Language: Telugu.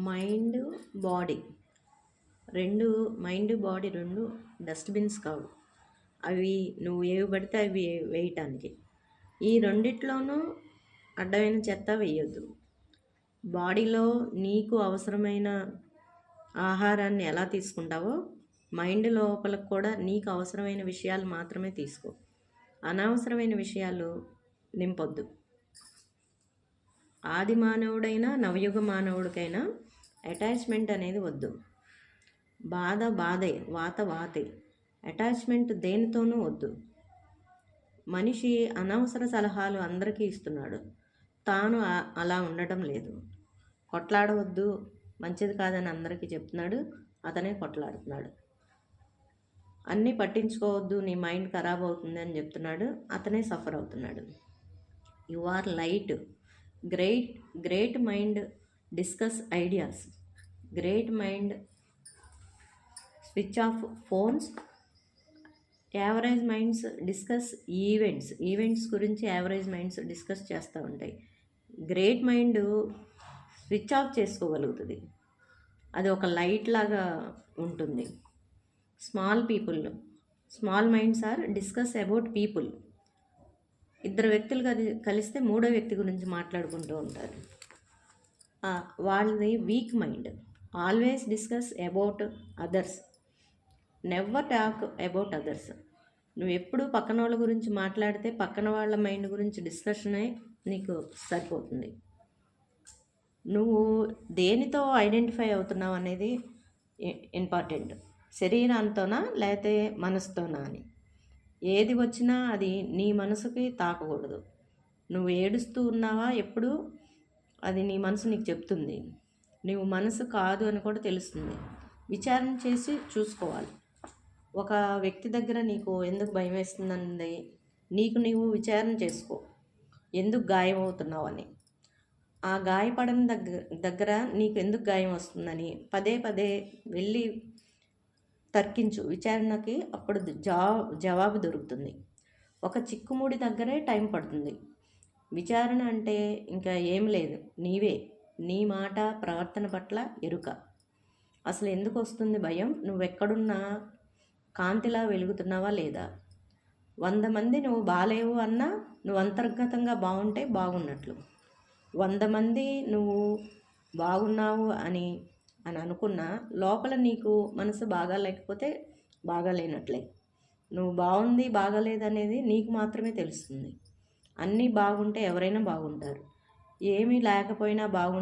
Mind, body 2 mind, body 2 dustbins కావు. అవి నువ్వు ఏవి పడితే అవి వేయటానికి. ఈ రెండిట్లోనూ అడ్డమైన చెత్త వేయొద్దు. బాడీలో నీకు అవసరమైన ఆహారాన్ని ఎలా తీసుకుంటావో మైండ్ లోపలకు కూడా నీకు అవసరమైన విషయాలు మాత్రమే తీసుకో. అనవసరమైన విషయాలు నింపొద్దు. ఆది మానవుడైనా నవయుగ మానవుడికైనా అటాచ్మెంట్ అనేది వద్దు. బాధ బాధే, వాత వాతే. అటాచ్మెంట్ దేనితోనూ వద్దు. మనిషి అనవసర సలహాలు అందరికీ ఇస్తున్నాడు, తాను అలా ఉండటం లేదు. కొట్లాడవద్దు, మంచిది కాదని అందరికీ చెప్తున్నాడు, అతనే కొట్లాడుతున్నాడు. అన్నీ పట్టించుకోవద్దు, నీ మైండ్ ఖరాబ్ అవుతుంది అని చెప్తున్నాడు, అతనే సఫర్ అవుతున్నాడు. You are light. Great mind discuss ideas. Great mind switch off phones. Average minds discuss events గురించి యావరేజ్ మైండ్స్ డిస్కస్ చేస్తూ ఉంటాయి. గ్రేట్ మైండ్ స్విచ్ ఆఫ్ చేసుకోగలుగుతుంది. అది ఒక లైట్ లాగా ఉంటుంది. Small minds are discuss about people. 2 వ్యక్తులు కలిస్తే 3వ వ్యక్తి గురించి మాట్లాడుకుంటూ ఉంటారు. వాళ్ళది weak mind. Always discuss about others, never talk about others. నువ్వు ఎప్పుడు పక్కన వాళ్ళ గురించి మాట్లాడితే పక్కన వాళ్ళ మైండ్ గురించి డిస్కషనే నీకు సరిపోతుంది. నువ్వు దేనితో ఐడెంటిఫై అవుతున్నావు అనేది ఇంపార్టెంట్. శరీరంతోనా లేకపోతే మనసుతోనా అని. ఏది వచ్చినా అది నీ మనసుకి తాకకూడదు. నువ్వు ఏడుస్తూ ఉన్నావా ఎప్పుడు, అది నీ మనసు నీకు చెప్తుంది. నువ్వు మనసు కాదు అని కూడా తెలుస్తుంది. విచారణ చేసి చూసుకోవాలి. ఒక వ్యక్తి దగ్గర నీకు ఎందుకు భయం వేస్తుందండి, నీకు నీవు విచారణ చేసుకో, ఎందుకు గాయం అవుతున్నావు అని. ఆ గాయపడని దగ్గర నీకు ఎందుకు గాయం వస్తుందని పదే వెళ్ళి తర్కించు, విచారణకి. అప్పుడు జవాబు దొరుకుతుంది. ఒక చిక్కుముడి దగ్గరే టైం పడుతుంది. విచారణ అంటే ఇంకా ఏం లేదు, నీ మాట ప్రవర్తన పట్ల ఎరుక. అసలు ఎందుకు వస్తుంది భయం? నువ్వెక్కడున్నా కాంతిలా వెలుగుతున్నావా లేదా? 100 మంది నువ్వు బాలేవు అన్నా నువ్వు అంతర్గతంగా బాగుంటే బాగున్నట్లు. 100 మంది నువ్వు బాగున్నావు అని అనుకున్నా లోపల నీకు మనసు బాగా లేకపోతే బాగాలేనట్లే. నువ్వు బాగుంది బాగాలేదనేది నీకు మాత్రమే తెలుస్తుంది. అన్నీ బాగుంటే ఎవరైనా బాగుంటారు. ఏమీ లేకపోయినా